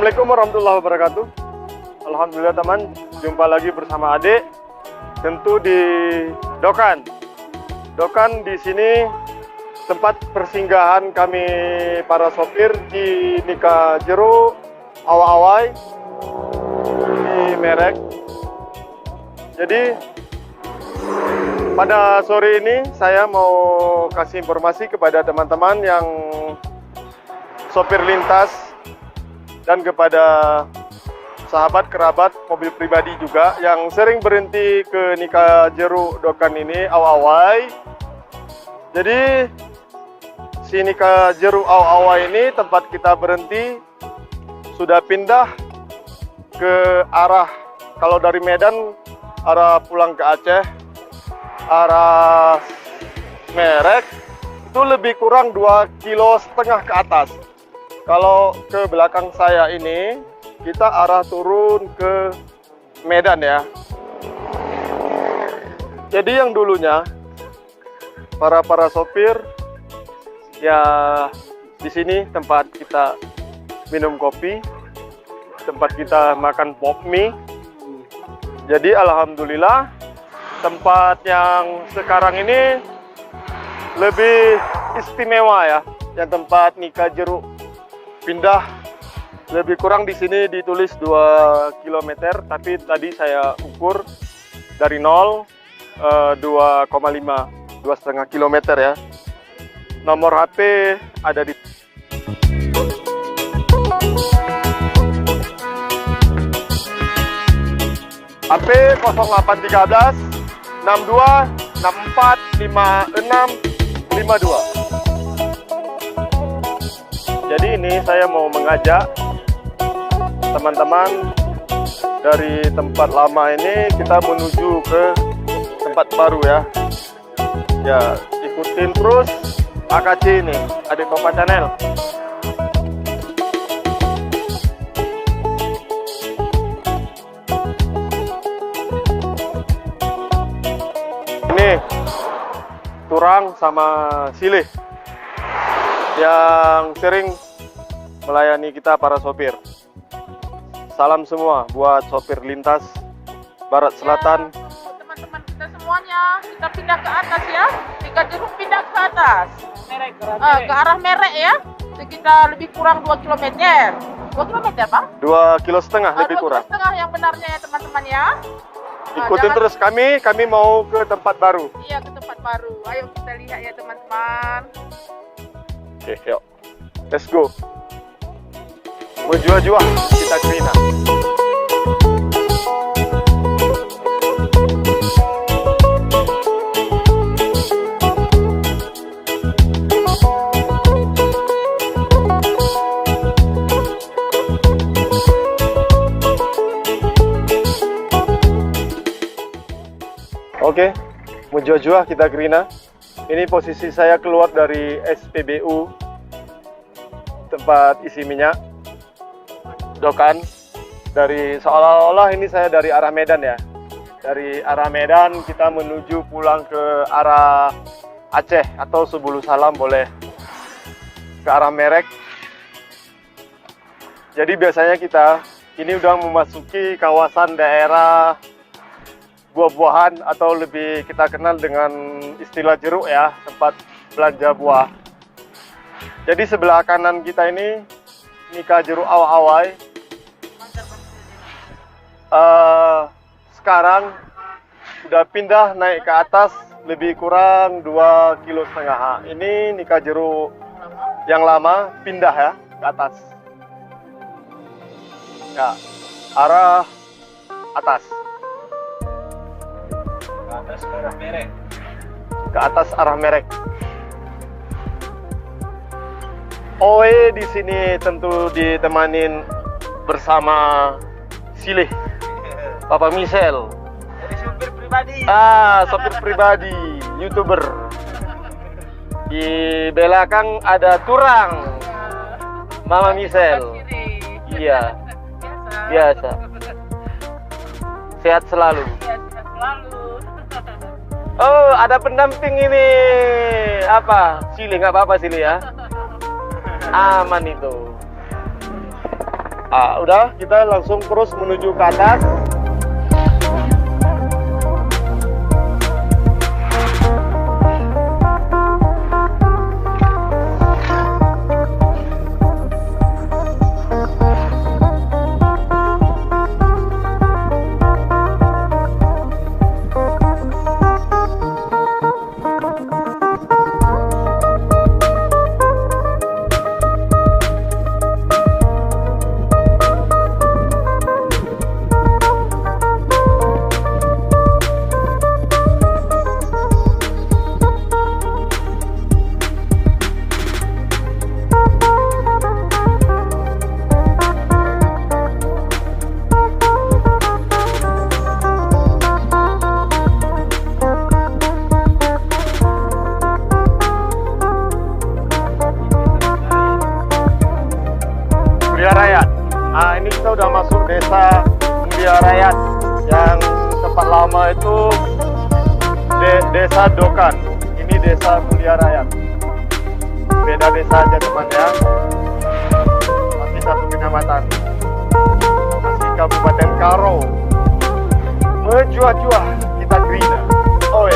Assalamualaikum warahmatullahi wabarakatuh. Alhamdulillah teman, jumpa lagi bersama adik. Tentu di Dokan. Dokan di sini tempat persinggahan kami para sopir di Nika Jero Awai di Merek. Jadi pada sore ini saya mau kasih informasi kepada teman-teman yang sopir lintas dan kepada sahabat kerabat mobil pribadi juga yang sering berhenti ke Nika Jero Dokan ini Awai. Jadi si Nika Jero Awai ini tempat kita berhenti sudah pindah ke arah, kalau dari Medan arah pulang ke Aceh, arah Merek itu lebih kurang 2,5 kilo ke atas. Kalau ke belakang saya ini, kita arah turun ke Medan ya. Jadi yang dulunya para sopir ya di sini tempat kita minum kopi, tempat kita makan pop mie. Jadi alhamdulillah tempat yang sekarang ini lebih istimewa ya. Yang tempat Nika Jero pindah lebih kurang di sini ditulis 2 km, tapi tadi saya ukur dari 0 2,5 km ya. Nomor HP ada di HP 0813 62 64 56 52. Jadi ini saya mau mengajak teman-teman dari tempat lama ini kita menuju ke tempat baru ya. Ya, ikutin terus AKC ini, Adik Kopa Channel. Ini Turang sama Silih yang sering melayani kita para sopir. Salam semua buat sopir lintas Barat Selatan. Teman-teman kita semuanya, kita pindah ke atas ya. Nika Jero pindah ke atas. Ke arah Merek ya. Sekitar lebih kurang 2 km. 2 km Pak? 2,5 kilo lebih kurang. 2,5 kilo yang benarnya ya teman-teman ya. Ikutin terus kami mau ke tempat baru. Iya, ke tempat baru. Ayo kita lihat ya teman-teman. Oke, yuk. Let's go. Berjuah-juah kita Krina. Oke, berjuah-juah kita Krina. Ini posisi saya keluar dari SPBU, tempat isi minyak Dokan. Dari seolah-olah ini saya dari arah Medan ya. Dari arah Medan kita menuju pulang ke arah Aceh atau Sebulu Salam boleh ke arah Merek. Jadi biasanya kita ini udah memasuki kawasan daerah buah-buahan atau lebih kita kenal dengan istilah jeruk ya, tempat belanja buah. Jadi sebelah kanan kita ini Nika Jero Awai. Sekarang sudah pindah naik ke atas lebih kurang 2,5 kilo. Ini Nika Jero yang lama pindah ya ke atas. Ya, arah atas. Ke atas ke arah Merek. Ke atas arah Merek. Oe di sini tentu ditemanin bersama Silih, Papa Michelle. Jadi supir pribadi. Sopir pribadi, YouTuber. Di belakang ada Turang, Mama Michelle. Iya, biasa. Sehat selalu. Oh, ada pendamping ini. Apa? Silih, nggak apa-apa Silih ya. Aman itu. Udah, kita langsung terus menuju ke atas. Mulia Rayat. Ini kita udah masuk desa Mulia Rayat, yang tempat lama itu desa Dokan. Ini desa Mulia Rayat. Beda desa aja teman-teman ya. Masih satu kecamatan. Masih Kabupaten Karo. Menjuah-juah kita gerina. Oi.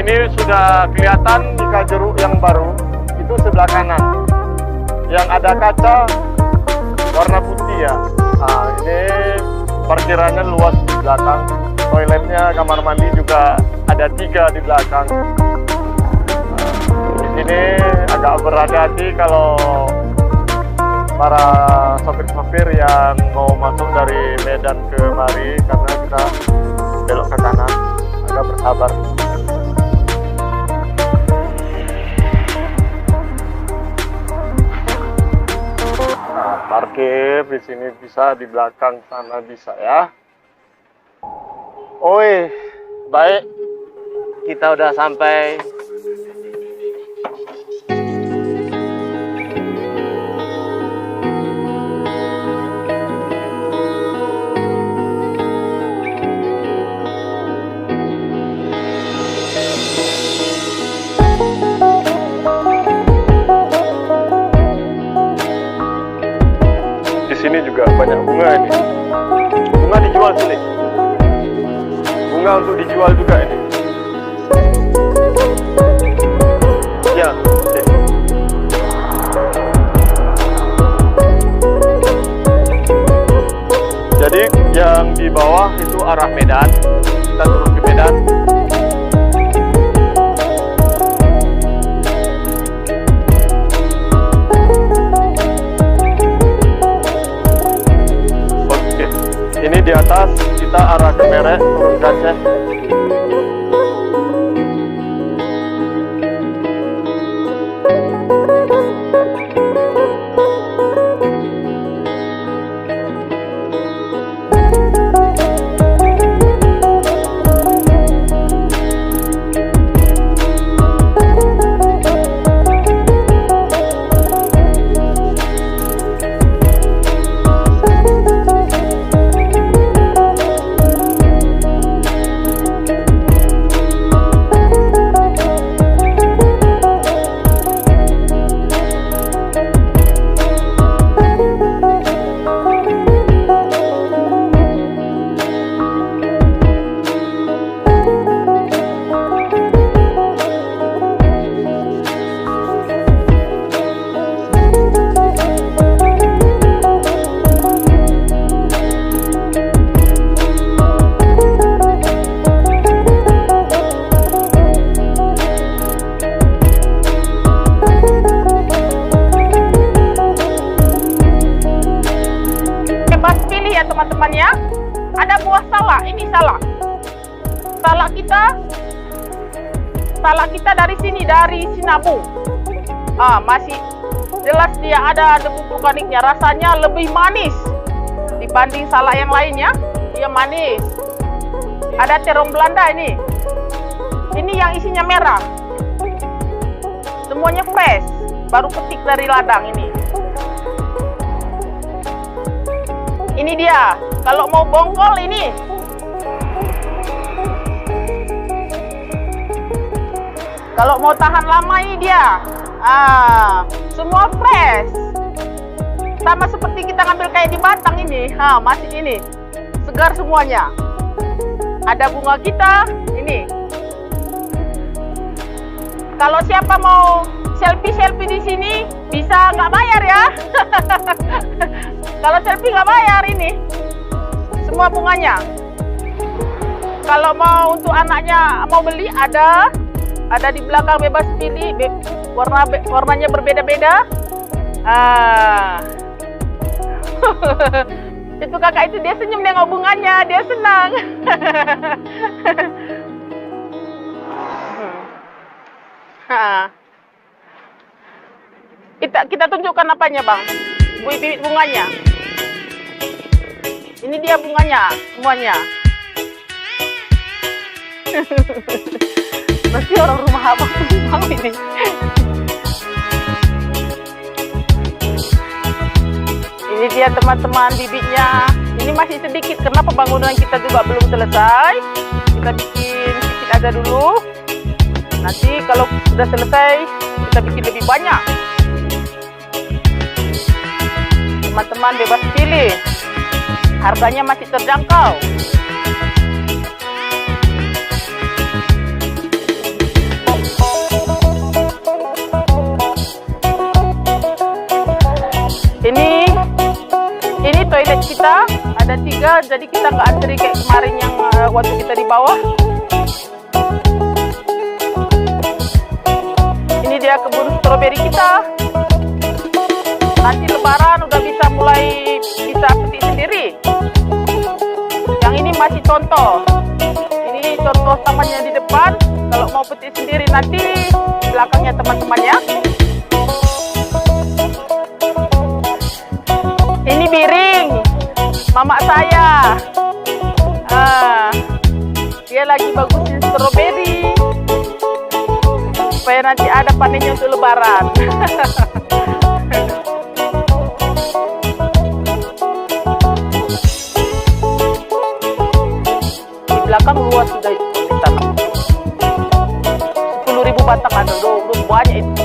Ini sudah kelihatan Ika Jeruk yang baru, itu sebelah kanan. Yang ada kaca warna putih ya. Ini parkirannya luas di belakang. Toiletnya, kamar mandi juga ada 3 di belakang. Di sini agak berhati-hati kalau para sopir-sopir yang mau masuk dari Medan ke Mari, karena kita belok ke kanan, agak bersabar. Parkir di sini bisa, di belakang sana bisa ya. Oi, baik, kita udah sampai. Sini juga banyak bunga ini. Bunga dijual sini. Bunga untuk dijual juga ini. Ya. Jadi yang di bawah itu arah Medan. Kita turun ke Medan. Ini di atas kita arah ke Merek, turun ke Aceh. salak kita dari sini, dari Sinabung. Masih jelas dia ada debu vulkaniknya. Rasanya lebih manis dibanding salak yang lainnya. Dia manis. Ada terong Belanda ini. Ini yang isinya merah. Semuanya fresh, baru petik dari ladang ini. Ini dia. Kalau mau bongkol ini. Kalau mau tahan lama ini dia. Semua fresh. Sama seperti kita ngambil kayak di Batang ini. Masih ini. Segar semuanya. Ada bunga kita. Ini. Kalau siapa mau selfie di sini, bisa nggak bayar ya. Kalau selfie nggak bayar ini. Semua bunganya. Kalau mau untuk anaknya mau beli ada di belakang, bebas pilih. Warnanya berbeda-beda. Itu kakak itu dia senyum nengok bunganya, dia senang. Kita tunjukkan apanya bang, bibit bunganya. Ini dia bunganya semuanya. Pasti orang rumah abang mau ini. Ini dia teman-teman bibitnya. Ini masih sedikit karena pembangunan kita juga belum selesai. Kita bikin sedikit aja dulu. Nanti kalau sudah selesai kita bikin lebih banyak. Teman-teman bebas pilih. Harganya masih terjangkau. Ini toilet kita ada 3, jadi kita nggak antri kayak kemarin yang waktu kita di bawah. Ini dia kebun stroberi kita. Nanti lebaran udah bisa mulai petik sendiri. Yang ini masih contoh. Ini contoh tamannya di depan. Kalau mau petik sendiri nanti belakangnya teman-teman ya. Ini biring mama saya. Dia lagi bagusin stroberi supaya nanti ada panennya untuk lebaran. Di belakang luas sudah itu tanam. 10.000 batang ada, udah banyak itu.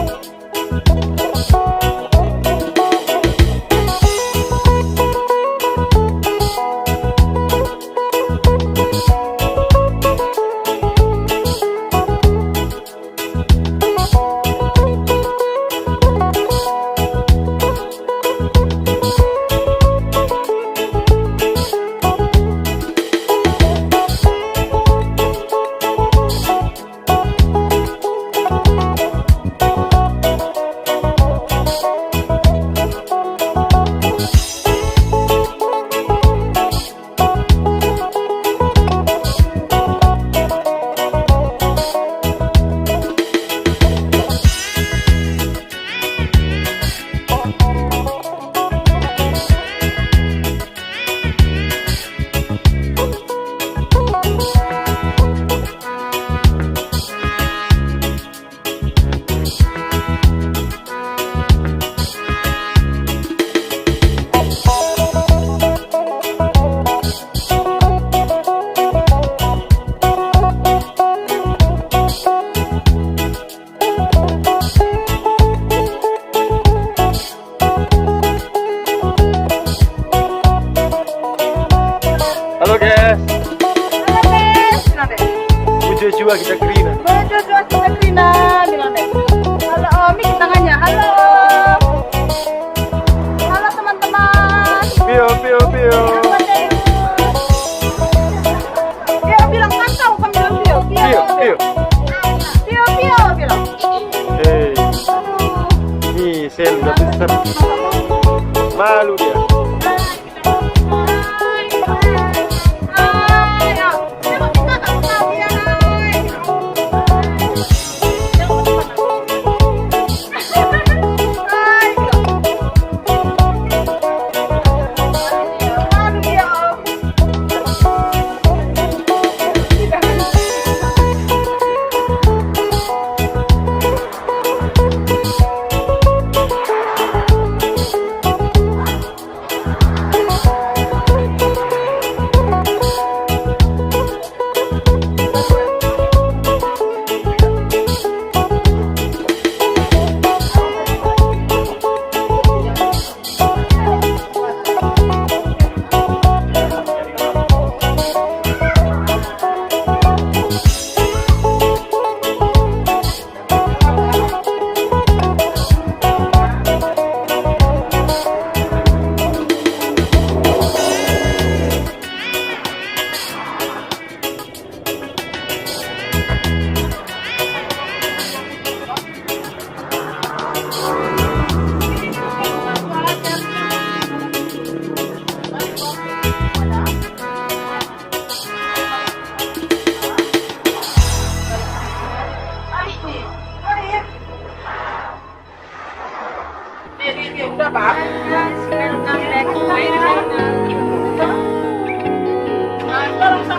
Halo guys. Halo guys, bilang deh. Bujua kita Krina. Bujua kita Krina, bilang deh. Halo Omi, tangannya. Halo. Halo teman-teman. Pio. Pio bilang mantau, kan bilang Pio. Pio. Pio bilang. Hey. Nih, sel udah besar. Malu dia. Ayo, coba kita tak tahu ya.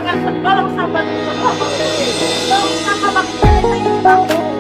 Tolong sahabat. Tolong sahabat.